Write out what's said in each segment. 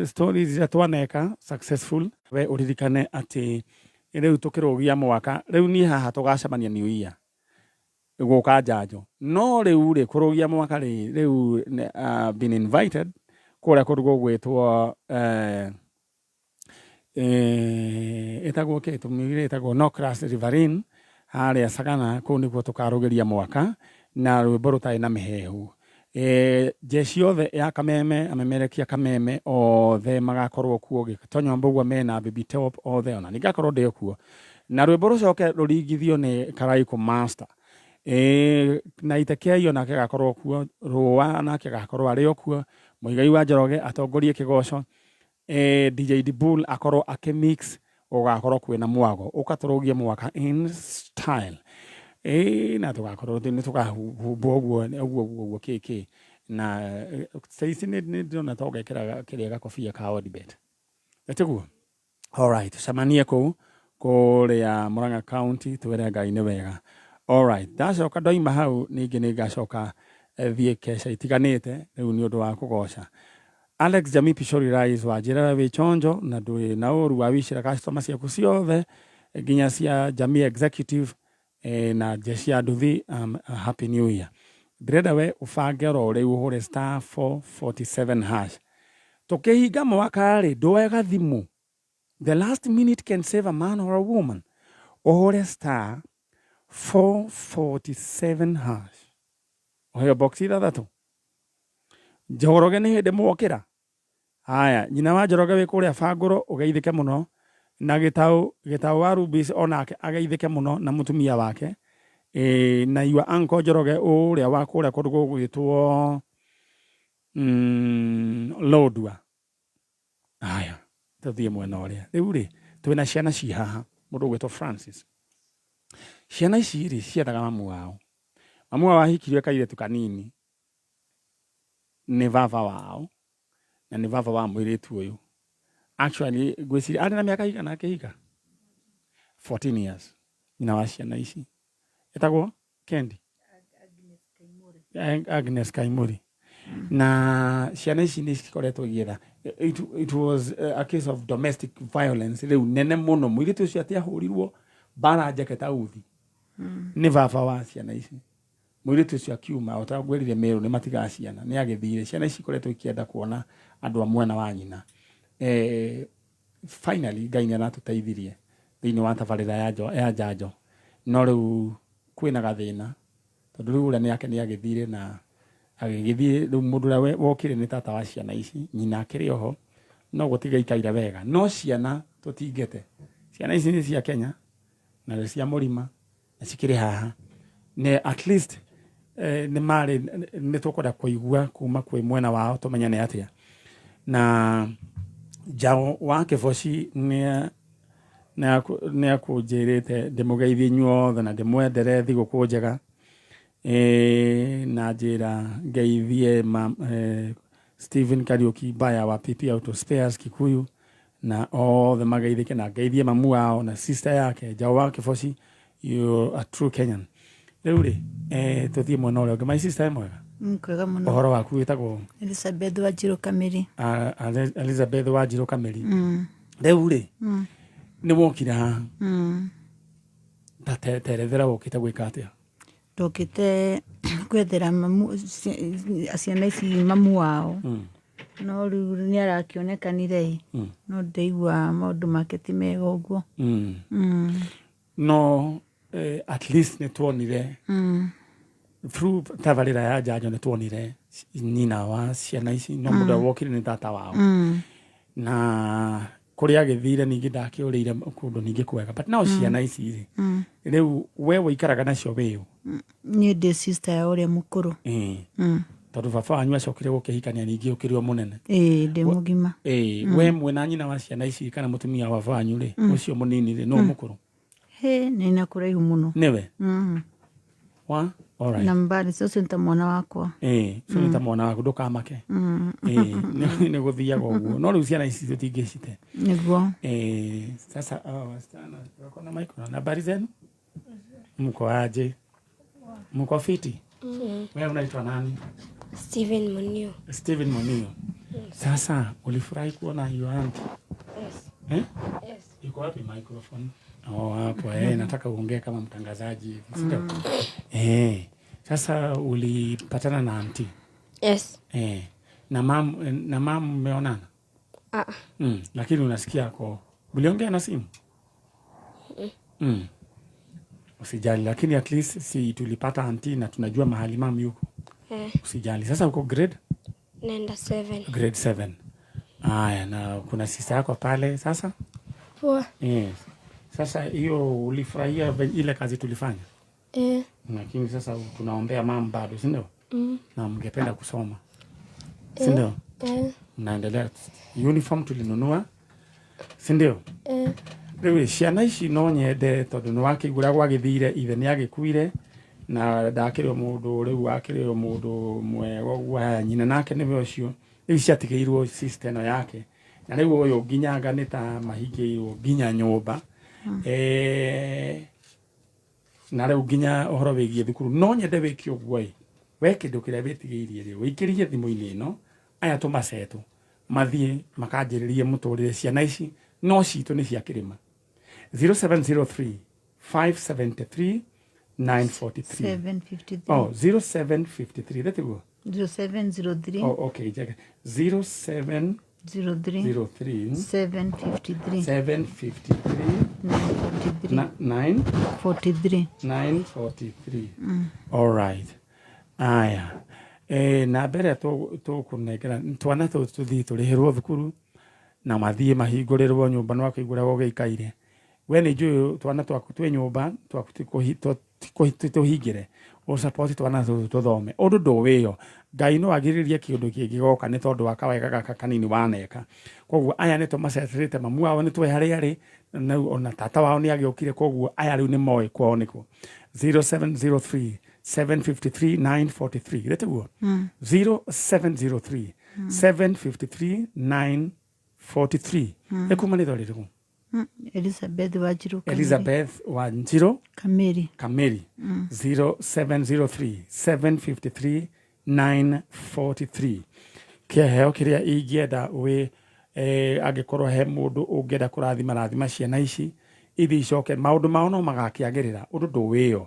stories iria twaneka successful we uririkane ati riu tukirugia mwaka riu ni haha tugacemania new year guka njanjo no riu ri kurugia mwaka riu been invited kuria kundu gwitwo etagwo ke tumire etagwo Nokras Riverine haria Sagana kuu niguo tukarugiria mwaka na rwimbo rutai na mihehu jeshi othe ya Kameme amemerekia Kameme othe magakorwo kuo gitonyo mbugwa mena baby top othe ona ningakorwo ndio kuo na rwimbo rucoke ruringithio ni Karaiko Master na itekeo nake gakorwo kuo ruwa nake gakorwo ari kuo Muigai wa Njoroge atongorie kigoco DJ Dibul akorwo akimix ugakorwo kwina mwago ukaturugia mwaka in style na tugakorwo ni tukahumba uguo kiki na saici ni ndona togekera kiria gakofia ka Odibet etiguo all right samania kuria Murang'a County twere Ngai ni wega all right ndacoka ndoima hau ningi ni ngacoka thie kesha itiganite riu ni undu wa kugoca Alex Jamii Pishori Rais wa njira we chonjo na ndui na uru wa wishira customer ciaku ciothe nginya cia Jamii Executive na jeshi ya nduthi happy new year ndrenda we ubange ro ri uhure star 447 hash tukihinga mwaka ri nduega thimu the last minute can save a man or a woman uhure star 447 hash oyo box ithathatu Njoroge ni hinde mwokira haya nyina wa Njoroge we kuria Banguro ugeithike muno na gitau wa Rubis onake ageithike muno na mutumia wake na your uncle Njoroge uria wa kuria kundu gwitwo Lodwa haya tuthie mwena uria riu ri twina ciana ci haha mundu gwitwo Francis ciana ici ri ciethaga mamu wao ahikirio kairetu kanini ni baba wao na ni baba wa mwiritu uyu actually gwiciri ari na miaka igana akihika 14 years ina wa ciana ici etagwo Kendi Agnes Kaimuri na ciana ici ni cikoretwo igitha it was a case of domestic violence riu nene muno mwiritu ucio atiahurirwo bara jaketa uthi ni baba wa ciana ici mwiritu ucio akiuma otagwerire meru ni matiga ciana ni agithire ciana ici koretwo ikienda kuona andu amwe na wanyina finally Ngai ni aratuteithirie thiini wa tabarira ya njanjo no riu kwina gathina tondu riu ura ni yake ni agithire na agithire riu mundu ria wokire ni tata wa ciana ici nyina akiri oho no gutiga ikaira wega no ciana tutingete ciana ici ni cia Kenya na cia murima na cikiri haha ne at least ni mari ni tukwenda kuigua kuma kwi mwena wao tumenyane atia na jao wa Kiboci ni akujirite ndimugeithie nyuothe na ndimwendere thiguku njega na njira ngeithie Stephen Kariuki Baya wa PP Auto Spares Kikuyu na othe mageithike na ngeithie mamu wao na sister yake jao wa Kiboci you a true Kenyan riu ri tuthie mwena uria my sister mwega kwega muno uhoro waku witagwo Elizabeth Wanjiru Kamiri Elizabeth Wanjiru Kamiri riu ri ni wokira terethera wokite gwika atia ndokite kwethera mamu ciana ici mamu wao no riu ni arakionekanire no ndeigua maundu make ti mega uguo no at least ni tuonire through tabarira ya njanjo ni tuonire nyina wa ciana ici no mundu wokire ni tata wao na kuria githire ningi ndakiurire kundu ningi kwega but now ciana ici riu wewe ikaraga nacio wiu ni the sister ya uria mukuru tondu baba wanyu acokire gukihikania ningi ukirio munene ndi mugima we mwena nyina wa ciana ici kana mutumia wa baba wanyu ri ucio munini ri no mukuru ni na kuraihu muno niwe wa all right nambari sio nta mwana wakwa so nta mwana waku ndukamake ni guthiaga uguo no riu ciana ici tutingicite niguo sasa wasichana wako na micro na habari zenu mko aje mko fiti wewe unaitwa nani Steven Munio Sasa ulifurahi kuona your auntie? Yes. Eh? Yes. Iko wapi microphone? Hapo nataka uongee kama mtangazaji. Sio? Sasa ulipatana na auntie? Yes. Na mam mmeonana? Lakini unasikia mliongea na simu? Usijali, lakini at least si tulipata auntie na tunajua mahali mam yuko. Usijali. Sasa uko grade? Naenda 7. Grade 7. Haya, na kuna sister yako pale sasa? Poa. Sasa hiyo ulifurahia ile kazi tulifanya? Lakini sasa tunaombea mam bado, si ndio? Na mngependa kusoma. Si ndio? Naendelea. Uniform tulinunua. Si ndio? Rĩu ciana ici no nyende tondũ nĩ wakĩigua gwagĩthire ithe nĩ agĩkuire na ndakĩrĩ mũndũ rĩu akĩrĩ mũndũ mwega ũguo nyina nake nĩwe ũcio rĩu ciatigĩirwo sister ĩno yake na rĩu ũyũ nginyanga nĩ ta mahingĩirwo nginya nyũmba na rĩu nginya ũhoro wĩgiĩ thukuru no nyende wĩke ũguo we kĩndũ kĩrĩa wĩtigĩirie rĩu wĩikĩrie thimũ-inĩ ĩno aya tũmacetũ mathiĩ makanjĩrĩrie mũtũrĩre ciana ici no citũ nĩ cia kĩrĩma 0703 573 943 753. 0753 that's it. 0703. Okay, check. 0703 03 753 753 943. 943. All right. Aya. Na mbere tukunengera twana tuthi turihirwo thukuru na mathie mahingũrĩrwo nyũmba no akĩigũragwo gĩikaire we nĩ njũĩ twana twaku twĩ nyũmba twaku tũhingĩre ũsupport twana tũthome ũndũ ndũwĩyo Ngai no agirĩrie kĩũndũ kĩngĩ goka nĩ tondũ wa kawega gaka kanini waneka koguo aya nĩ tũmaceterete mamu wao nĩ twĩ harĩa arĩ na ona tata wao nĩ agĩũkire koguo aya rĩu nĩ moĩ kwao nĩkũ 0703 753 943 rĩtĩguo 0703 753 943 ekumanĩtho rĩrĩkũ Elizabeth Wanjiru Kameri. Elizabeth Wanjiru Kameri. 0703 753 943 kĩheo kĩrĩa ingĩenda wĩ angĩkorwo he mũndũ ũngĩenda kũrathima ciana ici ithi icoke maũndũ mao no magakĩagĩrĩra ũndũ ndũwĩyo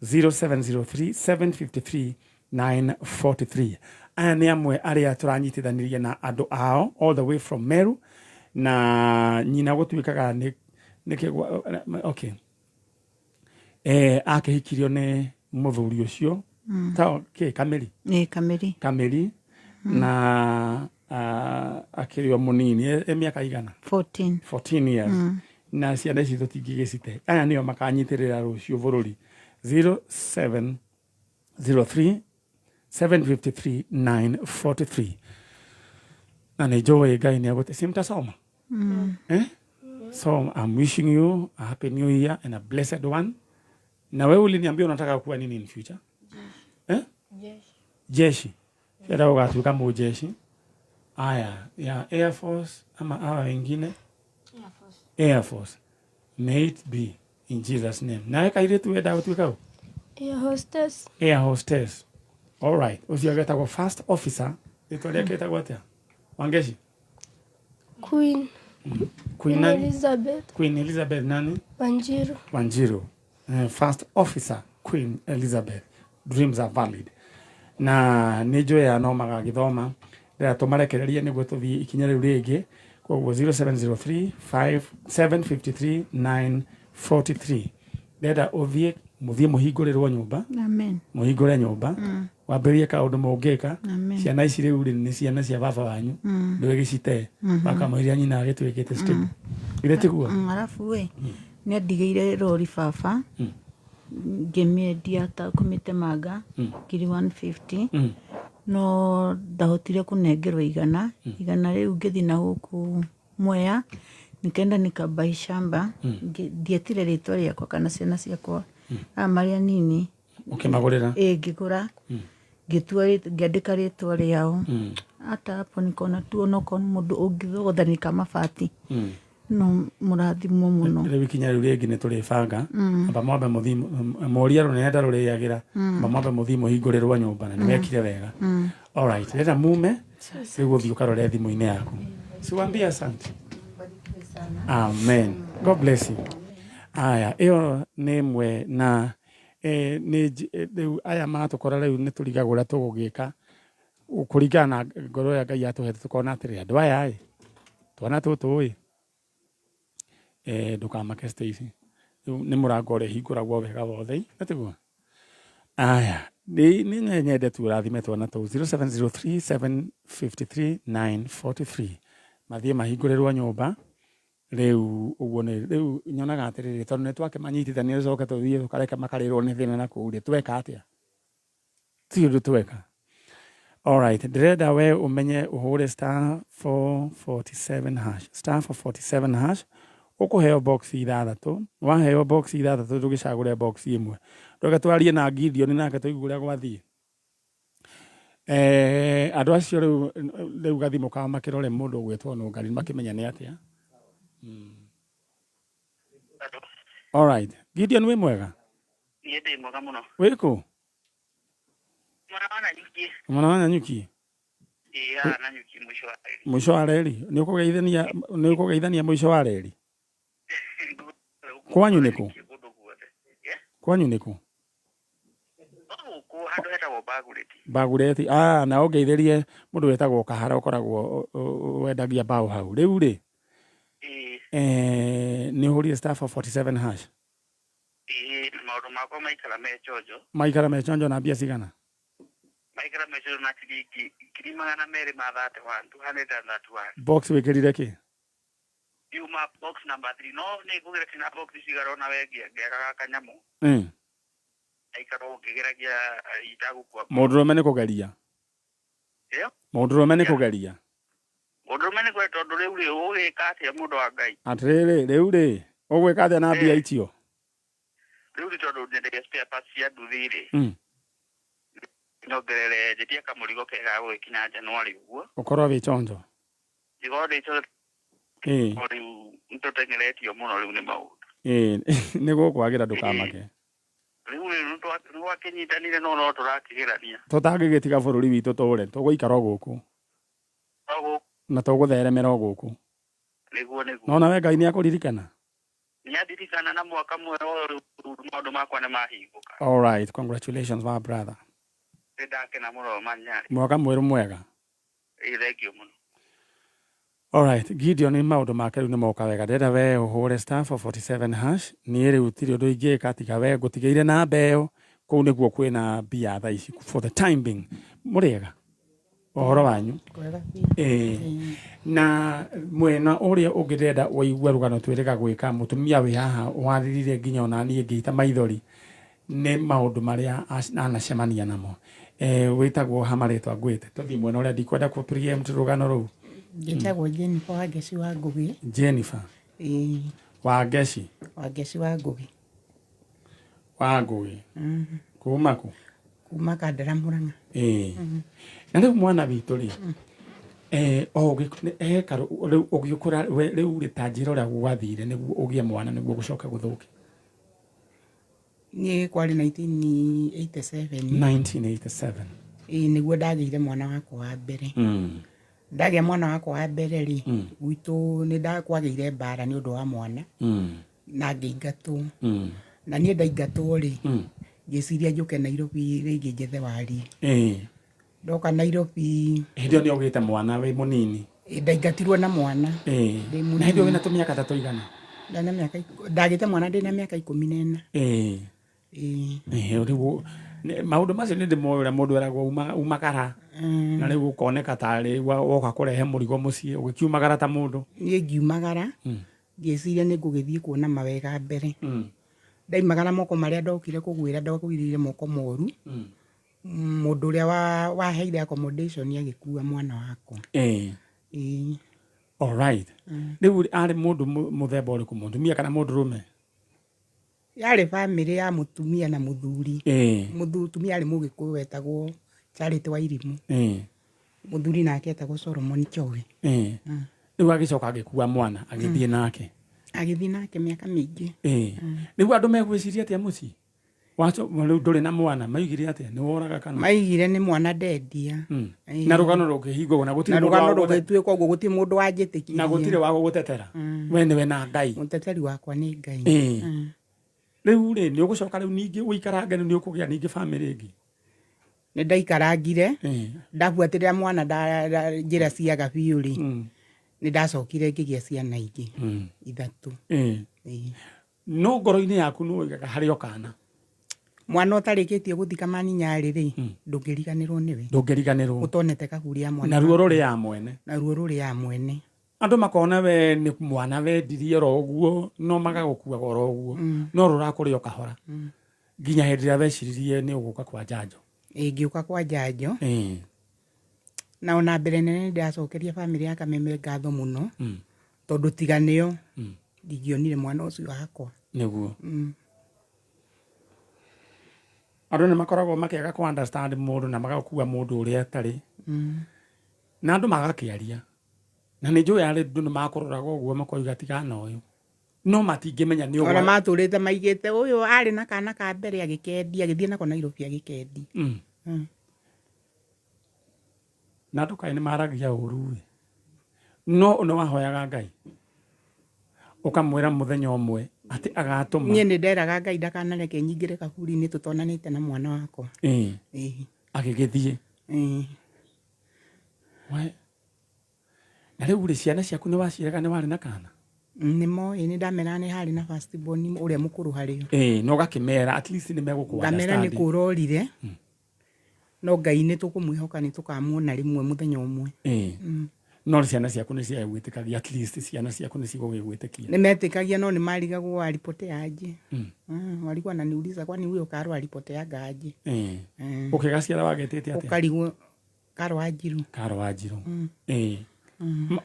0703 753 943 aya nĩ amwe arĩa tũranyitithanirie na andũ ao all the way from Meru na nyina gũtuĩkaga nĩ okay akĩhikirio nĩ mũthuri ũcio ta Kameri Kameri na akĩrĩo mũnini mĩaka igana 14 years na ciana ici tũtingĩgĩcite aya nĩo makanyitĩrĩra rũciũ bũrũri 0703 753 943 na nĩ njũĩ Ngai nĩ agũte si mtasoma so I'm wishing you a happy new year and a blessed one na wewe uliniambia unataka kuwa nini in future jeshi yada ugatuka mujeshi aya ya Air Force ama hawa wengine Air Force may it be in Jesus name na kaire tu weda utuka Air hostess all right usiageta kwa first officer itolia keta gwatia wangeshi Queen Elizabeth nani Wanjiru first officer Queen Elizabeth dreams are valid na nijo ya no magagithoma nda tumarekererie niguo tuthi ikinya riu ringi koguo 0703 5753 943 ndenda uthie muthie muhingũrĩrwo nyũmba amen muhingũre nyũmba wambĩrĩrie kaũndũ mũngĩka ciana ici rĩu nĩ ciana cia baba wanyu ndũgĩcite bakamũiria nyina agĩtuĩkĩte stable iretiguo arabu we nĩ ndigĩire rori baba ngĩmĩendia ta kũmĩtemanga ngiri 150 no ndahotire kũnengerwo igana rĩu ngĩthi na gũkũ Mwea nikaenda nikabai shamba ndietire rĩtwa rĩakwa kana ciana ciakwa marĩa nini ukimagũrĩra ngĩgũra ngĩandĩka rĩtwa rĩao hata hapo nikaona tu onoko mũndũ ũngĩthogothanika mabati no mũrathimwo mũno rĩu ikinya rĩu rĩngĩ nĩ tũrĩbanga amba mwambe mũthi moria rũnenda rũrĩagĩra amba mwambe mũthi mũhingũrĩrwo nyũmba na nĩwekire wega all right rĩrĩa mume Riu uthii ukarore thimu-ini yaku. Siwambia asante. Amen. God bless you. Aya, iyo nä mwe na rä aya matukora rä u nä tå rigagå rä a tå gå gä ka kå ringana na ngoro ya Ngai atå hete tå kona atä rä andå aya twana tå tå ndå kamake Stacy nä må rango å rä a hingå ragwo wega wothe natiguo. Aya nä nyende tu rathime twana tå 0703753943 mathiä mahingå rä rwo nyå mba riu uguo ni riu nyonaga atiriri tondu ni twake manyitithania coke tuthie tukareka makarirwo ni thina na kuuria tweka atia ti undu tweka. Alright, ndirenda we umenye uhure *447# ukuheo box ithathatu waheo box ithathatu tugicagure box imwe ndoka twarie na Gideon nake tuiguria gwathie andu acio riu gathimo ka makirore mundu gwetwo no ngari makimenya ni atia. All right. Gideon we mwega? Niĩ mwega mũno. Wĩkũ? Mwana wa Nanyuki? Nanyuki mwisho wa reri. Mwisho wa reri? Nĩ ũkũgeithania mwisho wa reri? Kwanyu nĩ kũ? Kwanyu nĩ kũ? Handũ hetagwo Bagureti. Bagureti. Na ũngeithĩrie mũndũ wetagwo Kahara ũkoragwo wendagia mbaũ hau. Rĩu rĩ? Nĩ ũhũrire *447#. Maũndũ makwa maikara me chonjo. Maikara me chonjo na mbia cigana? Maikara me chonjo na ciringi 231. Box wĩkĩrire kĩ? Yuma box number 3 no nĩ ngũgĩra na box cigarona wengia ngĩaga kanyamũ. Aikara ũngĩgeragia itagũkua. Mũndũrũme nĩ kũgeria. Mũndũrũme nĩ kũgeria. Mũndũrũme nĩ kwenda tondũ rĩu rĩ ũgĩka atĩa mũndũ wa Ngai? Atĩrĩrĩ rĩu rĩ ũgwĩka atĩa na mbia icio? Rĩu nĩ tondũ nyenderia spare parts cia nduthi rĩ. Nyongerere njĩtie kamũrigo kega gũgĩkinya Januari ũguo. Ũkorwo wĩ chonjo. Ndigo ndĩ chonjo. Rĩu nĩtũtengeretio mũno rĩu nĩ maũndũ. Nĩ gũkwagĩra ndũkamake. Rĩu nĩ gwakĩnyitanire no tũrakĩgĩrania. Tũtangĩgĩtiga bũrũri witũ tũũre tũgũikara o gũkũ. Na tũgũtheremera o gũkũ. Nĩguo. No nawe Ngai nĩ akũririkana? Nĩandirikana na mwaka mwerũ maũndũ makwa nĩ mahingũka. All right, congratulations my brother. Ndakena mũno Manyari. Mwaka mwerũ mwega. Thank you mũno. All right, Gideon nĩ maũndũ make rĩu nĩ moka wega. Ndĩrenda we ũhũre *447# niĩ rĩu tirĩ ũndũ ingĩka tiga we ngũtigĩire na mbeo kũu nĩguo kwĩna mbia thaa ici for the time being. Mũrĩega? Ũhoro wanyu? Na mwena ũrĩa ũngĩrenda wĩigue rũgano twĩrĩga gwĩka mũtumia wĩ haha wathirire nginya ona niĩ ngĩita maithori nĩ maũndũ marĩa anacemania namo. Wĩtagwo hamarĩtwa ngwĩte tũthiĩ mwena ũrĩa ndikwenda kũ preempt rũgano rũu. Ngĩtagwo Jennifer Wangeci wa Ngũgĩ. Jennifer Wangeci wa Ngũgĩ. Wa Ngũgĩ. Kuma kũ? Kuma Kandara Mũrang'a. Na rĩu mwana witũ rĩ rĩu ũgĩũkũra rĩu rĩ ta njĩra ũrĩa gwathire nĩguo ũgĩe mwana nĩguo gũcoka gũthũke. Niĩ kwarĩ 1987. 1987. Nĩguo ndagĩire mwana wakwa wa mbere. Ndagĩa mwana wakwa wa mbere rĩ gwitũ nĩ ndakwagĩire mbara nĩ ũndũ wa mwana na ngĩingatwo. Na niĩ ndaingatwo rĩ ngĩciria njũke Nairobi rĩngĩ njethe wari. Ndoka Nairobi. Hĩndĩ ĩyo nĩ ũgĩte mwana wĩ mũnini? Ndaingatirwo na mwana. Na hĩndĩ ĩyo wĩna tũmĩaka ta tũigana? Ndagĩte mwana ndĩna mĩaka 14. Rĩu maũndũ macio nĩ ndĩmoĩ ũrĩa mũndũ eragwo umagara na rĩu ũkoneka tarĩ woka kũrehe mũrigo mũciĩ ũgĩkiumagara ta mũndũ. Niĩ ngiumagara ngĩciria nĩ ngũgĩthiĩ kuona mawega mbere. Ndaimagara moko marĩa ndokire kũgwĩra ndakũgĩrire moko moru. Mũndũ ũrĩa waheire accommodation agĩkua mwana wakwa. All right. Rĩu arĩ mũndũ mũthemba ũrĩkũ, mũtumia kana mũndũrũme? Yarĩ family ya mũtumia na mũthuri. Mũtumia arĩ Mũgĩkũyũ wetagwo Charity Wairimu. Mũthuri nake etagwo Solomon Chowe. Rĩu agĩcoka agĩkua mwana agĩthiĩ nake. Agĩthiĩ nake mĩaka mĩingĩ. Rĩu andũ megwĩciria atĩa mũciĩ? Wacho nduri na mwana maigire atia ni woraga kana maigire ni mwana ndendia na rugano rukihingo na gutire na rugano rugitue koguo guti mundu wanjitikirie na gutire wa gugutetera we niwe na Ngai muteteri wakwa ni Ngai riu ri ni ugucoka riu ningi uikarange ni ukugia ningi family ingi ni ndaikarangire ndabuatirira mwana njira ciaga biu ri ni ndacokire ngigia ciana ingi 3 no ngoro-ini yaku no igaga hario kana mwana utarikitie guthika mani nyari ri ndungiriganirwo niwe ndungiriganirwo utonete kaguria mwana na ruo ruri ya mwene andu makona we ni mwana wendirie ro uguo no magagukua ro uguo no rurakurio kahora nginya hindi ria weciririe ni uguka kwa njanjo ngiuka kwa njanjo na ona mbere nene ndacokeria family ya Kameme ngatho muno tondu tiganio ndingionire mwana ucio wakwa niguo andu ni makoragwo makiaga ku understand mundu na magakua mundu uria atari na andu magakiaria na ni njui ari andu ni makuroraga uguo makoiga tigana uyu no matingimenya ni uguo ona maturite maigite uyu ari na kana ka mbere agikendi agithie nako Nairobi agikendi na ndukaini maragia uru no wahoyaga Ngai ukamwira muthenya umwe ati agatuma nie ni nderaga Ngai ndakanareke nyingire kaburi-ini tutonanite na mwana wakwa agigithie we na riu ri ciana ciaku ni waciraga ni wari na kana nimo ni ndamera ni hari na first born uria mukuru hario no gakimera at least ni megukwa ndamera ni kurorire no Ngai ni tukumwihoka ni tukamuona rimwe muthenya umwe no ciana ciaku ni cia gwitikagia at least ciana ciaku ni cigugwitikia ni metikagia no ni marigagwo wa ripoti yaje walikuwa ananiuliza kwani huyo Karo alipote yaga aje ukigaciara wagetete atia ukarigwo Karo Wanjiru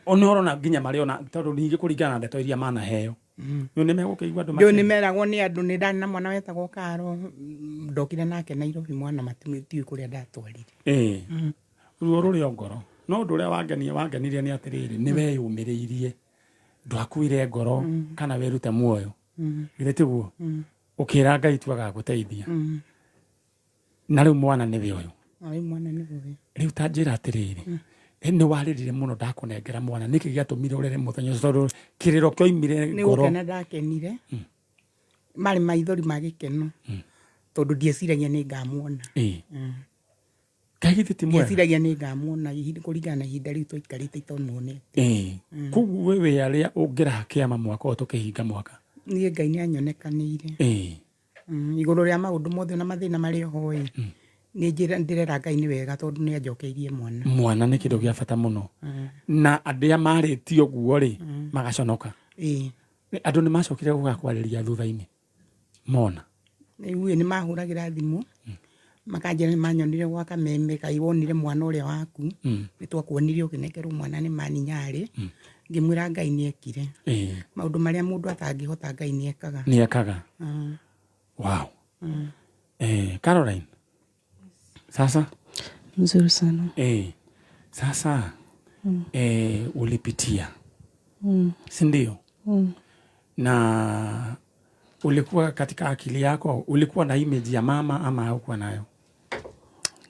onoro nginya mari ona tondu ningi kuringana na ndeto iria mana heo no ni megukigwa andu ndio ni meragwo ni andu ni ndani na mwana wetagwo Karo ndokire nake Nairobi mwana matimitiwe kuria ndatwarire ruo ruri ngoro no ndu uria wangenirie ni atiriri ni weyumiriirie ndwakuire ngoro kana werute muoyo githĩ tiguo ukira Ngai tu agaguteithia na riu mwana ni we uyu riu tanjira atiriri ni waririre muno ndakunengera mwana niki giatumire urere muthenya tondu kiriro kioimire ngoro ni gukena ndakenire mari maithori magikeno tondu ndieciragia ni ngamuona kagithi timwe ndieciragia ni ngamuona ihinda kuringana na ihinda riu twikarite itomuonete kugu wewe aria ungira kiama mwaka tukihinga mwaka nie Ngai ni anyonekanire iguru ria maundu mothe na mathina mari hoi ni njira ndirera Ngai ni wega tondu ni anjokeirie mwana ni kindu gia bata muno na andia mariti oguo ri magaconoka andu ni macokire gugakwariria thutha-ini mona riu ni mahuragira thimu makanjira ni manyonire gwa Kameme Kai wonire mwana uria waku ni twakuonirie ukinekerwo mwana ni mani nyari ngimwira Ngai ni ekire maundu maria mundu atangihota Ngai ni ekaga wow Caroline sasa mzuri sana sasa ulipitia si ndio na ulikuwa katika akili yako ulikuwa na image ya mama ama haukuwa nayo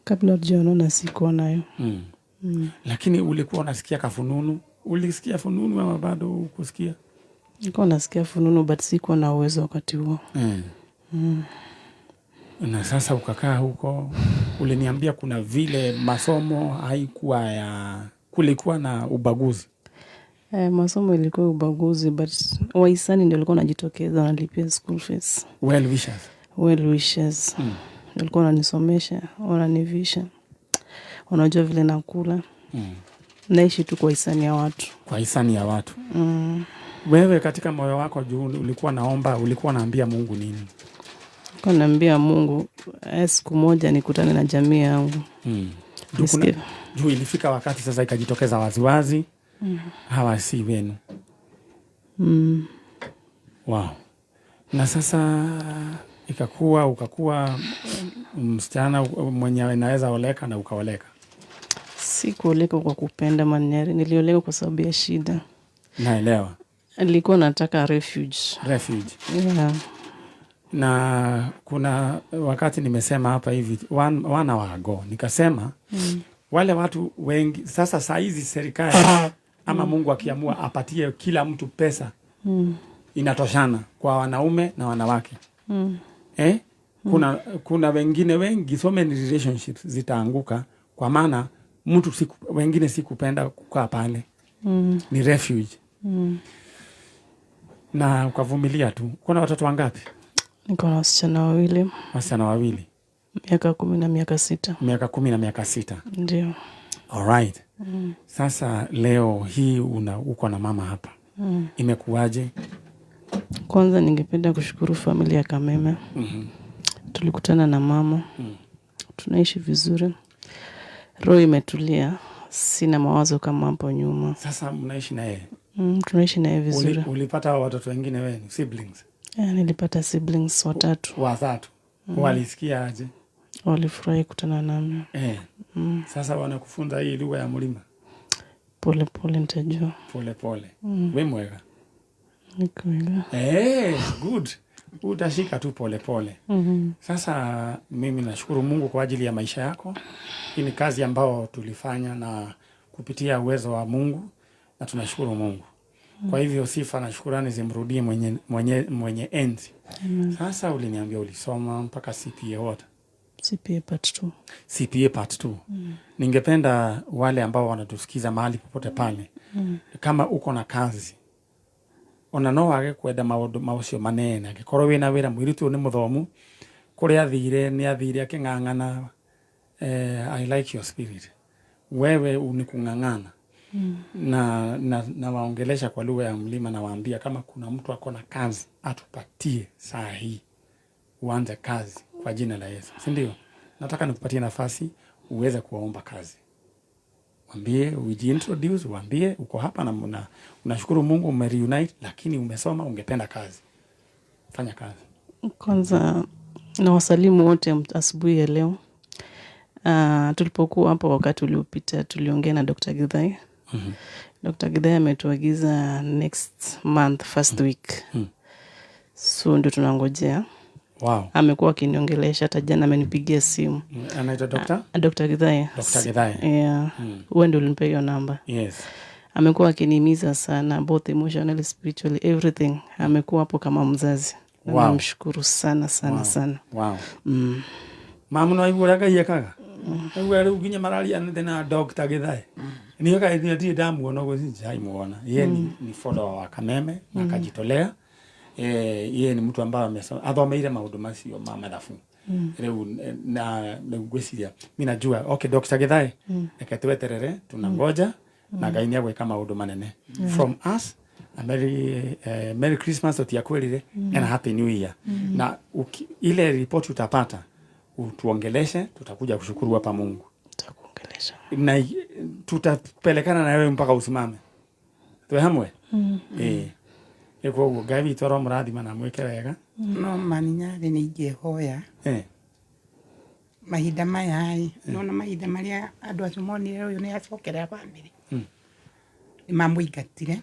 kabla hujaona sikuwa nayo lakini ulikuwa unasikia kafununu ulisikia fununu ama bado ukusikia nilikuwa nasikia fununu but sikuwa na uwezo wakati huo na sasa ukakaa huko uliniambia kuna vile masomo haikuwa kulikuwa na ubaguzi masomo ilikuwa ubaguzi but wahisani ndio walikuwa wanajitokeza wanalipia school fees well wishers walikuwa wananisomesha wananivisha wanajua vile nakula naishi tu kwa hisani ya watu wewe katika moyo wako juu ulikuwa naomba ulikuwa naambia Mungu nini kwa naambia Mungu siku moja nikutane na jamii yangu juu ilifika wakati sasa ikajitokeza waziwazi hawa si wenu wow na sasa ukakuwa msichana mwenye anaweza oleka na ukaoleka sikuoleka kwa kupenda Manyari nilioleka kwa sababu ya shida naelewa nilikuwa nataka refuge yeah. Na kuna wakati nimesema hapa hivi wana wago nikasema wale watu wengi sasa saa hizi serikali ama Mungu akiamua apatie kila mtu pesa inatoshana kwa wanaume na wanawake. Kuna wengine wengi, so many relationships zitaanguka kwa maana mtu wengine sikupenda kukaa pale. Ni refuge. Na ukavumilia tu. Kuna watoto wangapi? Niko na wasichana wawili. Wasichana wawili. Miaka 10 na miaka 6. Miaka 10 na miaka 6. Ndio. Alright. Sasa leo hii uko na mama hapa. Imekuwaje? Kwanza ningependa kushukuru familia ya Kameme. Tulikutana na mama. Tunaishi vizuri. Roho imetulia. Sina mawazo kama hapo nyuma. Sasa mnaishi na yeye? Tunaishi na yeye vizuri. Ulipata watoto wengine wewe, siblings? Nilipata siblings 3. 3. Walisikia aje? Walifurahi kutana nami. Sasa wanakufunza hii lugha ya mlima? Pole pole nitajua. Pole pole. Wewe mwega? Niko mwega. Good. Utashika tu pole pole. Sasa mimi nashukuru Mungu kwa ajili ya maisha yako. Hii ni kazi ambayo tulifanya na kupitia uwezo wa Mungu na tunashukuru Mungu. Kwa hivyo sifa na shukrani zimrudie mwenye enzi. Sasa uliniambia ulisoma mpaka CPA what? CPA part 2. CPA part 2. Ningependa wale ambao wanatusikiza mahali popote pale. Kama uko na kazi. Ona no wage kwenda maundu macio manene. Gikorwo wina wira mwiritu ni muthomu. Kuri athire ni athire aking'ang'ana. I like your spirit. Wewe unikung'ang'ana. Na waongelesha kwa lugha ya mlima na waambia kama kuna mtu ako na kazi atupatie saa hii. Uanze kazi kwa jina la Yesu. Si ndio? Nataka nikupatie nafasi uweze kuomba kazi. Waambie ujiintroduce, waambie uko hapa na unashukuru Mungu umereunite lakini umesoma ungependa kazi. Fanya kazi. Kwanza na wasalimu wote asubuhi ya leo. Tulipokuwa hapo wakati uliopita tuliongea na Dr. Githai. Dr. Githai ametuagiza next month first week. So ndio tunangojea. Wow. Amekuwa akiniongelesha hata jana amenipigia simu. Anaitwa Dr. Githai. Dr. Githai. Yeah. Wewe ndio ulinipa hiyo namba. Yes. Amekuwa akinihimiza sana both emotionally, spiritually, everything. Amekuwa hapo kama mzazi. Wow. Namshukuru sana sana. Wow. Mama no aiguraga yekaga. Wewe uginya malaria na Dr. Githai. Niyo kaidi ati damu ono gozi muona. Yeye ni follower wa Kameme na akajitolea. Yeye ni mtu ambaye amesoma athomeire maundu macio ma mathabu. Reu na ngwiciria mimi najua okay Dr. Githai reke tweterere tunangoja na Ngai ni agweka maundu manene. From us a Merry Christmas to kwelire and a Happy New Year. Na ile report utapata utuongeleshe, tutakuja kushukuru hapa Mungu. Tutakuongelesha. Na tutapelekana na wewe mpaka usimame. Tuwe hamwe? Eko Ngai witũ ro mũrathima na mwĩke wega. No maninyarĩ nĩ ingĩhoya. Mahinda maya no mahinda marĩa andũ acio monire ũyũ nĩ acokera bamĩrĩ. Nĩ mamũingatire.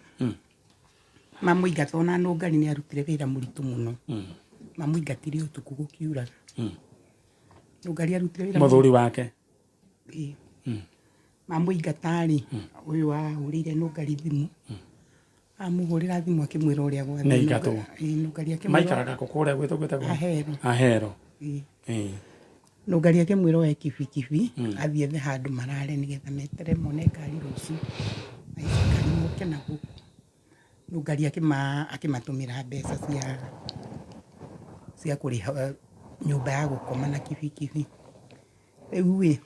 Mamũingata ona Nũngari nĩ arutire wĩra mũritũ mũno. Mamũingatire ũtukũ gũkiuraga. Nũngari arutire wĩra mũthuri wake. Mamũingata-rĩ ũyũ wahũrĩire Nũngari thimũ. Amuhurira thimu akimwira uria gwa na igato Nũngari akimwira maikaraga kukuria gwetogweta ahero Nũngari akimwira we kibikibi athie the handu marare nigetha metere mone ngari ruci aikari muke na guku Nũngari akimatumira mbeca cia kuriha nyumba ya gukoma na kibikibi riu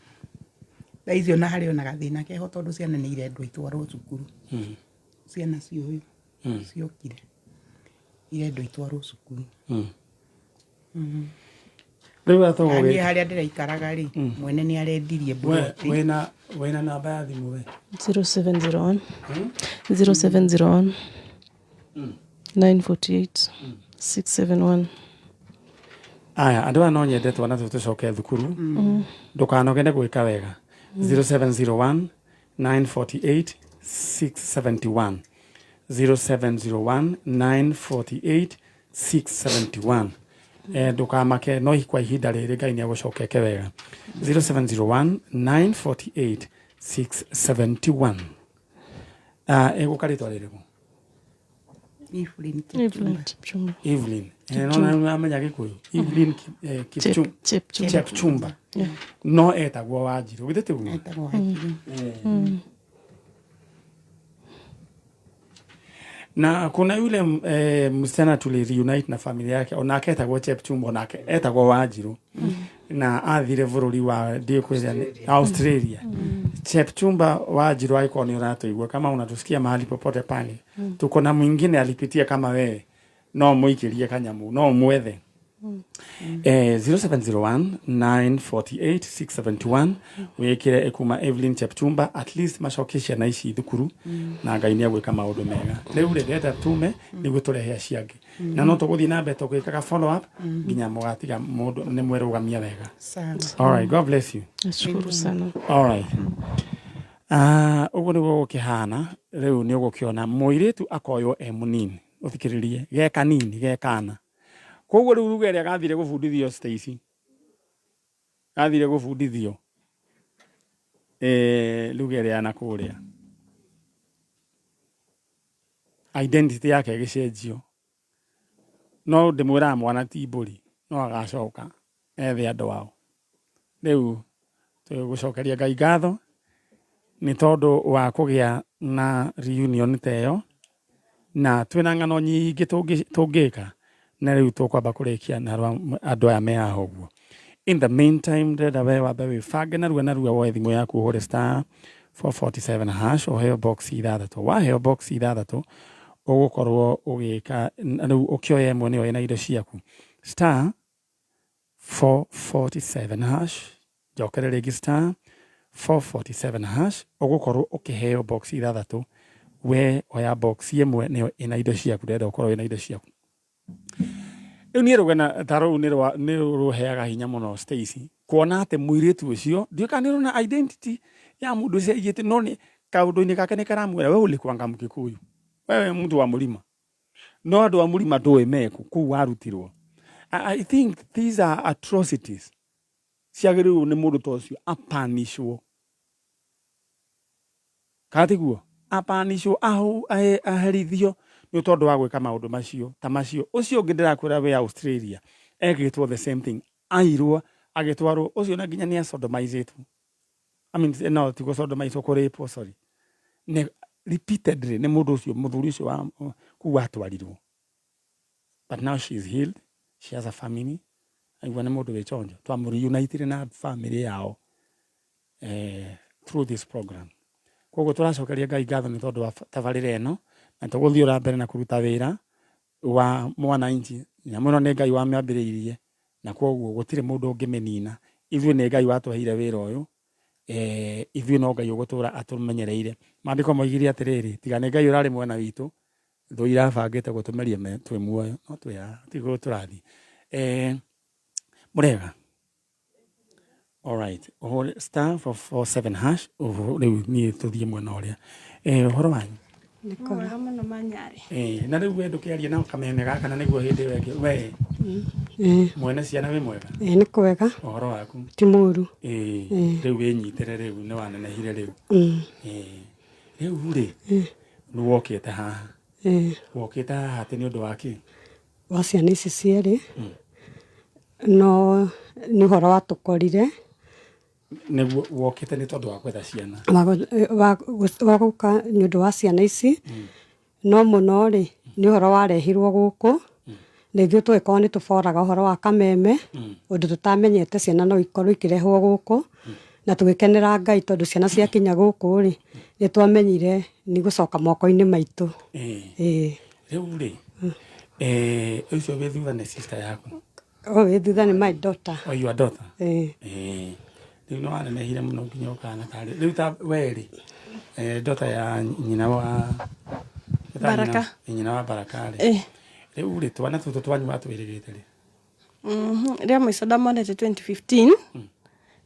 icio na hari ona gathina keho tondu ciana ni irendwo itwarwo cukuru ciana cio ciokire irendwo itwarwo cukuru riu atogo we haria ndiraikaraga ri mwene ni arendirie buloti wena namba ya thimu we 0701 948 671. Aya andu ano nyendetwo na tucoke thukuru ndukanogene gwika wega 0701 948 671 0701 948 671. ndukamake no ikwa ihinda riri Ngai ni agucokeke wega 0701 948 671 egukaritwa riri Evelyn no amenya Gikuyu Evelyn Kipchumba no etagwo Wanjiru githete guo na kuna yule msichana reunite na familia yake onake etagwo Chepchumba onake etagwo Wanjiru na athire bururi wa Australia Chepchumba Wanjiru aiko ni uratuigwa kama unatusikia mahali popote pale tuko na mwingine alipitia kama wewe no muikirie kanyamu no mwethe 0701 948 671 wekire ekuma Evelyn Chepchumba at least macokesha na ici thukuru na Ngai ni agwika maundu mega riu renda tume niguo turehe ciangi na no tuguthii na mbere tugikaga follow up nginya mugatiga mundu ni mwerugamia wega all right God bless you Nashukuru sana all right uguo niguo gukihana riu ni ugukiona muiritu akoywo munini uthikiririe ge kanini ge kana koguo riu rugeria gathire gubundithio Stacy gathire gubundithio rugeria na kuria identity yake gicenjio no ndimwira mwana ti mburi no agacoka ethe andu wao riu tugucokeria Ngai ngatho ni tondu wa kugia na reunion teyo na twina ngano nyingi tungika na riu tukwamba kurikia na andu aya me aho guo in the meantime ndenda we wambe wibange narua woe thimu yaku uhure star 447 hash oheo box ithathatu waheo box ithathatu ugukorwo ugika riu ukioya imwe niyo ina indo ciaku star 447 hash jokere rigi star 447 hash ugukorwo ukiheo box ithathatu we oya box imwe niyo ina indo ciaku ndenda ukorwo ina indo ciaku riu ni rugana taro ni ruheaga hinya muno Stacy kuona ate muiritu ucio ndiukani na identity ya mundu cia igite no ni kaundu-ini kake ni karamwira we ulikwanga Mukikuyu wewe mtu wa mulima no andu wa mulima ndui meku ku warutirwo I think these are atrocities ciagiriru ni mundu tocio apanishwo katiguo apanishwo aherithio ni tondu wa gwika maundu macio ta macio ucio ungi ndirakwira we Australia egitwo the same thing airwo agitwarwo ucio na nginya ni sodomized I mean no tigo sodomized ko sorry ne repeatedly ne mundu ucio muthuri ucio wa ku atwarirwo but now she is healed she has a family aigua ne mundu wechonjo twamuri united na family yao through this program koguo turacokeria Ngai ngatho ni tondu wa tabarire eno na tuguthii ura mbere na kuruta wira wa mwananchi nyamuno ni Ngai wa miambiriirie na koguo gutire mundu ungimenina ithuĩ ni Ngai watuheire wira uyu ithuĩ no Ngai ugutura atumenyereire maandiko moigire atiriri tiga ni Ngai urari mwena witu thu irabangite gutumeria twi muoyo no twiya tigo turathi murega all right star 447 hash riu ni tuthie mwena uria horo wanyu Mwega muno Manyari. na riu we ndukiaria na kameme gaka na niguo hindi wengi we mwene ciana wi mwega ni kwega uhoro waku ti muru riu winyitere riu ni wanenehire riu riu ri ni wokite haha wokite haha ati ni undu waki wa ciana ici cieri no ni horo watukorire niguo wokite ni tondu wa kwetha ciana wa guka ni undu wa ciana ici no muno ri ni horo warehirwo guku na ithuĩ tũgĩkorwo nĩ tũboraga ũhoro wa kameme ũndũ tũtamenyete ciana no ikorwo ikĩrehwo gũkũ na tũgĩkenera Ngai tondũ ciana ciakinya gũkũ rĩ nĩ twamenyire nĩ gũcoka moko-inĩ maitũ rĩu rĩ ũcio wĩ thutha nĩ sister yaku wĩ thutha nĩ my daughter your daughter rĩu no wanenehire mũno nginya ũkana tarĩ rĩu ta we rĩ daughter ya nyina wa Baraka nyina wa Baraka rĩ riu ri twana tutu twanyu watwirigite ri ria mwico ndamonete 2015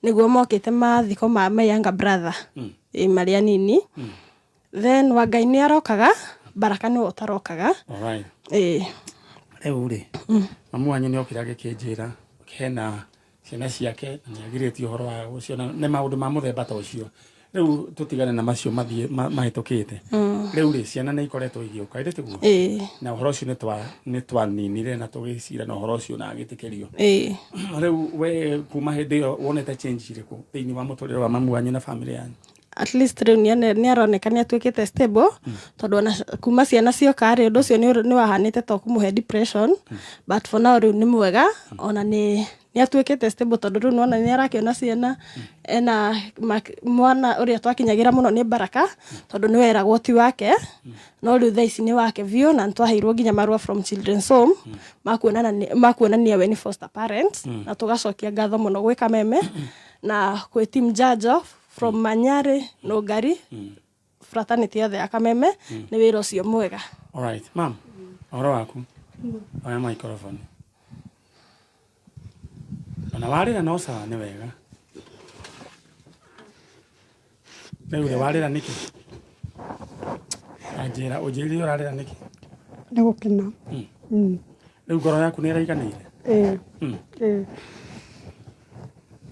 niguo mokite mathiko ma my younger brother maria nini then Wangai ni arokaga Baraka ni utarokaga alright Eure. Mamu wanyu ni okira gikijira kena ciana ciake na agirĩtie ũhoro wa ũcio nĩ maũndũ ma mũthemba ta ũcio rĩu tũtigane na macio mathie mahĩtũkĩte rĩu rĩ ciana nĩ ikoretwo igĩũka ĩrĩ tiguo na ũhoro ũcio nĩ twaninire na tũgĩcira na ũhoro ũcio na agĩtĩkĩrio rĩu we kuma hĩndĩ ĩyo wonete change irĩkũ thĩinĩ wa mũtũrĩre wa mamu wanyu na family yanyu? At least rĩu nĩ aroneka nĩ atuĩkĩte stable tondũ ona kuma ciana cioka rĩ ũndũ ũcio nĩ wahanĩte to kũmũhe depression but for now rĩu nĩ mwega ona nĩ atuĩkĩte stable tondũ rĩu nona nĩ arakĩona ciana ena mwana ũrĩa twakinyagĩra mũno nĩ Baraka tondũ nĩ weragwo ti wake no rĩu thaa ici nĩ wake biũ na nĩtwaheirwo nginya marũa from Children's Home makuonania we nĩ foster parent na tũgacokia ngatho mũno gwĩ Kameme na kwĩ team Jajo from Manyari Nũngari fraternity yothe ya Kameme nĩ wĩra ũcio mwega. Alright, ma'am. Ũhoro waku? Oya microphone. Ona warĩra no sawa nĩ wega. Rĩu warĩra nĩkĩ? Anjĩra ũnjĩrire ũrarĩra nĩkĩ? Nĩ gũkena. Rĩu ngoro yaku nĩ ĩraiganĩire?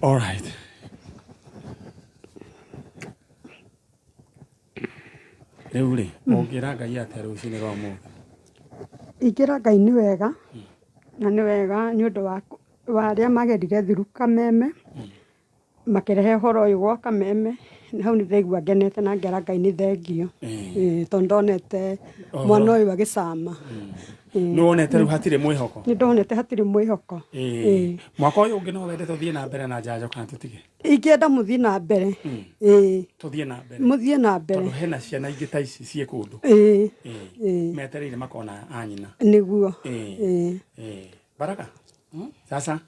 Alright. Rĩu rĩ, ũngĩra Ngai atĩa rũciinĩ rwa ũmũthĩ? Ingĩra Ngai nĩ wega na nĩ wega nĩ ũndũ wa arĩa magerire through Kameme makĩrehe ũhoro ũyũ gwa Kameme hau nĩ ndaigua ngenete na ngera Ngai nĩ thengio tondũ ndonete mwana ũyũ agĩcama. Nĩ wonete rĩu hatirĩ mwĩhoko? Nĩ ndonete hatirĩ mwĩhoko. Mwaka ũyũ ũngĩ no wende tũthiĩ na mbere na Njanjo kana tũtige? Ingĩenda mũthiĩ na mbere. Tũthiĩ na mbere. Mũthiĩ na mbere. Tondũ hena ciana ingĩ ta ici ciĩ kũndũ. Metereire makona anyina. Nĩguo. Baraka. Sasa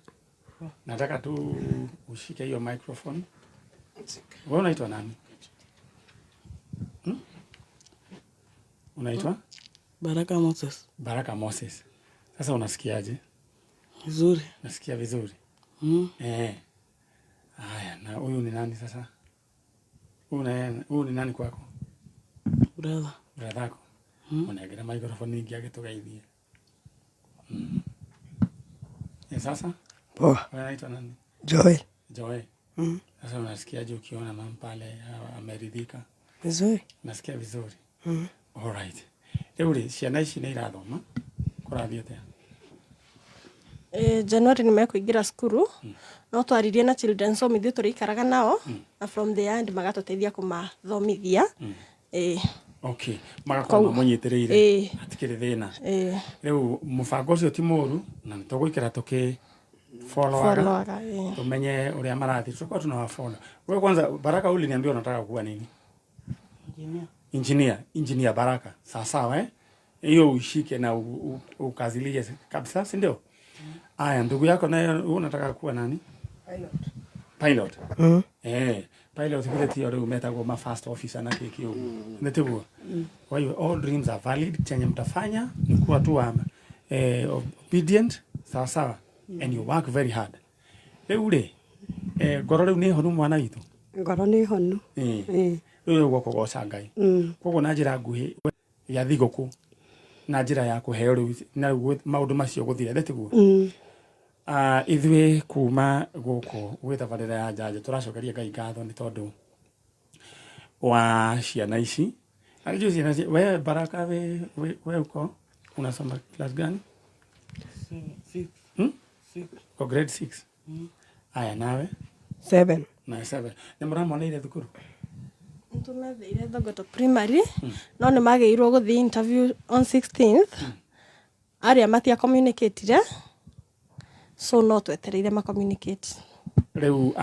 nataka tu ushike hiyo microphone. Wewe unaitwa nani? Unaitwa? Baraka Moses. Baraka Moses. Sasa unasikiaje? Vizuri. Nasikia vizuri. Haya, na huyu ni nani sasa? Huyu ni nani kwako? Brother. Brother yako. Unaegera microphone nyingi agitugeithie. Sasa? Poa. Unaitwa nani? Joel. Joel. Sasa unasikiaje ukiona mama pale ameridhika? Vizuri. Nasikia vizuri. All right. Rĩu ciana ici nĩ irathoma kũrathiĩ atĩa? January nĩmekũingĩra cukuru no twaririe na Children's Home ithuĩ tũrĩikaraga nao na from the end magatũteithia kũmathomithia. Okay, magakorwo mamũnyitĩrĩire hatikĩrĩ thĩna. Rĩu mũbango ũcio ti mũru na nĩtũgũikara followaga tumenye ũrĩa marathiĩ tũkorwo tunawafollow. Wewe kwanza Baraka uliniambia unataka kuwa nini? Engineer Baraka. Sawa hiyo ushike na ukazilie kabisa, si ndio? Aya, ndugu yako naye unataka kuwa nani? Pilot. Pilot vile tio leo umetagwo ma first officer na kiki huko. Ndio. Kwa hiyo all dreams are valid. Chenye mtafanya ni kuwa tu obedient, sawa and you work very hard. Rĩu ngoro rĩu nĩ honu mwana witũ. Ngoro nĩ honu. Rĩu gũkũgoca Ngai. Koguo na njĩra nguhĩ ya thigũkũ na njĩra ya kũheo rĩu na maũndũ macio gũthira ndetiguo. Ithuĩ kuma gũkũ gwĩtabarĩra ya Njanjo tũracokeria Ngai ngatho nĩ tondũ wa ciana ici. Alijua ciana wewe Baraka wewe uko unasoma class gani? 6. Kwa grade 6. Aya nawe? 7. Na 7. Nĩ mũramona ile thukuru? Nĩtũmetheire Thogoto primary no nĩmagĩirwo gũthiĩ interview on 16th arĩa matia communicate so no twetereire ma communicate. Rĩu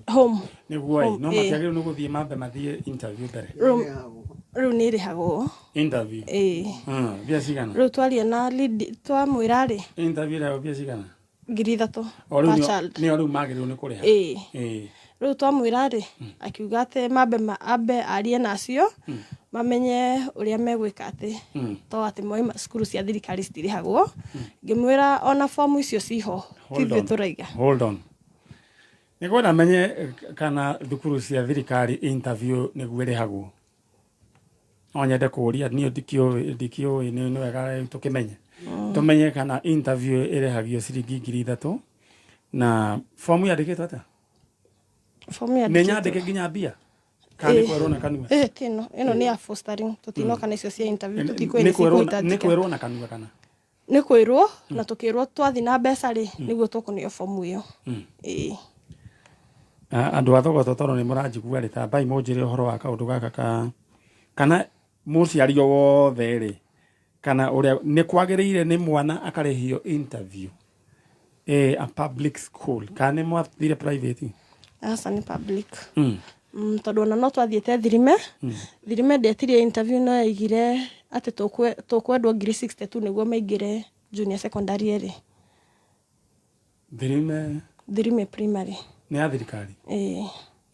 home nĩguo no matiagĩrĩirwo nĩ gũthiĩ mambe mathiĩ interview mbere. Rĩu nĩ ĩrĩhagwo interview. Mbia cigana? Rĩu twaria na lead twamwĩra rĩ interview rĩu mbia cigana? 3,000 per child. Nĩ rĩu magĩrĩirwo nĩ kũrĩha. Rĩu twamwĩra rĩ akiuga atĩ mambe arie nacio mamenye ũrĩa megwĩka atĩ to atĩ moima cukuru cia thirikari citirĩhagwo. Ngĩmwĩra ona fomu icio ciho tithuĩ tũraiga. Hold on. Nĩgwenda menye kana thukuru cia thirikari interview nĩguo ĩrĩhagwo. onyende kuria ni ndikio ni wega tukimenye tumenye kana interview irehagio ciringi 3,000 na form yandikitwo ata form yandikitwo ni nyandike nginya mbia kana kwerwo na kanua tino ino ni ya fostering tutino kana icio cia interview tutikoine cikuita ni kwerwo na kanua kana ni kwirwo na tukirwo twathi na mbeca ri niguo tukunio form iyo andu athogoto toro ni muranjigua ri ta bai munjire uhoro wa kaundu gaka kana muciari wothe ri kana uria ni kwagiriire ni mwana akarehio interview a public school kana mwathire private asa ni public tondu ona no twathiete thirime ndetirie interview no yaigire ati tukwendwo 62 niguo maingire junior secondary eri thirime primary ni ya thirikari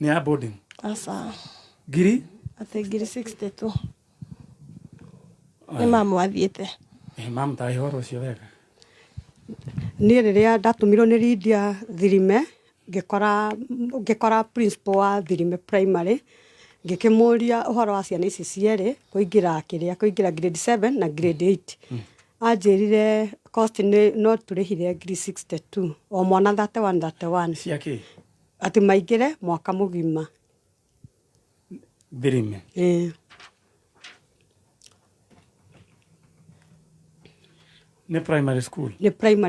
ni ya boarding asa ati 62 ni mamu athiete mamu ta ihoro cio wega ni riria ndatumirwo ni Lydia thirime ngikora principal wa thirime primary ngikimuria uhoro wa ciana ici cieri kuingira grade 7 na grade 8 anjirire cost no turihire 62 o mwana 31 ciake ati maingire mwaka mugima thirime ni primary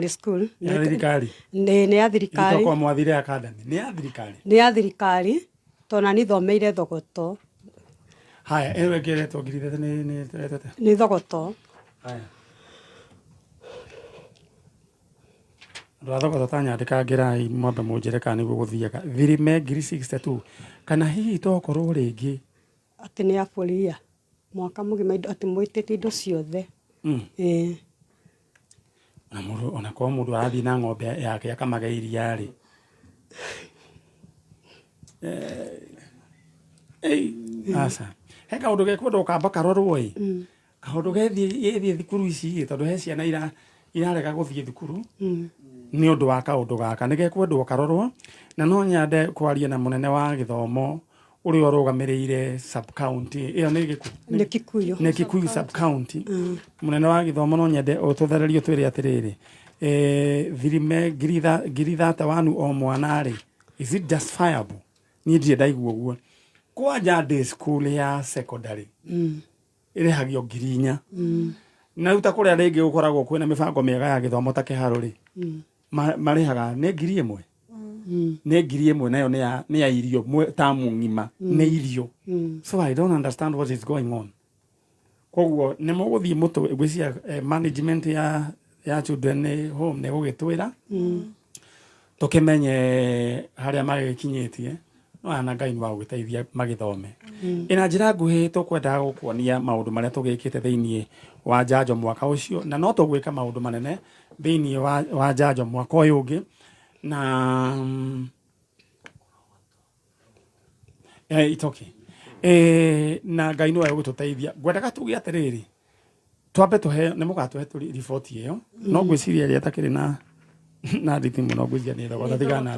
school ya thirikari ni ya thirikari ito kwa mwathire academy ni ya thirikari tona ni thomeire thogoto haya ewe gereto girithete ni thogoto haya Rathogoto tanyandika ngirai mwambe munjire kana niguo guthiaga thirime 62 kana hihi tokorwo ringi ati ni afuria mwaka mugima ati mwitite indo ciothe na muru ona kwa mundu arathi na ng'ombe yake akamaga iria ri asa he kaundu gekwenda ukamba karorwo kaundu gethie thukuru ici tondu he ciana irarega guthie thukuru ni undu wa kaundu gaka ni gekwendwo karorwo na no nyande kwaria na munene wa githomo uri orugamiriire sub county iyo ni Kikuyu sub county munene wa githomo no nyende ututharerio twire atiriri thirime giritha wanu o mwana ri is it justifiable ni ndie ndaigua uguo kwanja day school ya secondary irehagio 4,000 na uta kuria ringi gukoragwo kwina mibango miega ya githomo ta kiharo ri marihaga ni 1,000 ni 1,000 nayo ni ya irio tamu ngima ni irio so I don't understand what is going on koguo ni muguthie mutu gwisia management ya children home ne gugitwira tukimenye haria magikinyitie no ana Ngai wa gugiteithia magithome ina njira nguhi tukwenda gukuonia maundu maria tugikite thiini wa njanjo mwaka ucio na no tugwika maundu manene thiini wa njanjo mwaka uyu ungi na itoki na Ngai no gututeithia ngwendaga tugi atiriri twambe tuhe ni mugatuhe report iyo no gwiciria ria takiri na thimu no gwithia ni thogora thigana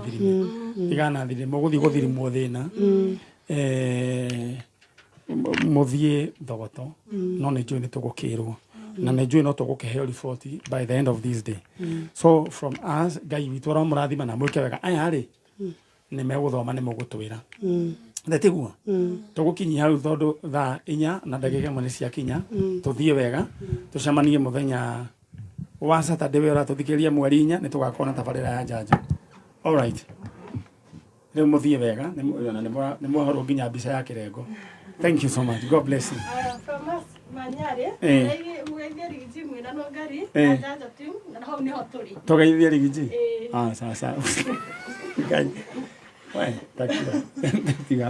thirime muguthi muthina muthie thogoto no ni njui ni tugukirwo na ni njui no tugukiheo report by the end of this day so from us Ngai witu ro murathima na mwike wega aya ri ni meguthoma ni mugutwira ndetigua tugukinyia hau tondu thaa 4 na ndagika imwe ni cia kinya tuthie wega tucemanie muthenya wa Saturday wera tuthikiria mweri 4 ni tugakona tabarira ya njanjo all right riu muthie wega ni mwahoro nginya mbica ya kirengo thank you so much god bless you from us manyare mugeithia rigiji mwina no ngari njanjo tu na hau ni ho turi tugeithia rigiji sawa sawa we thank you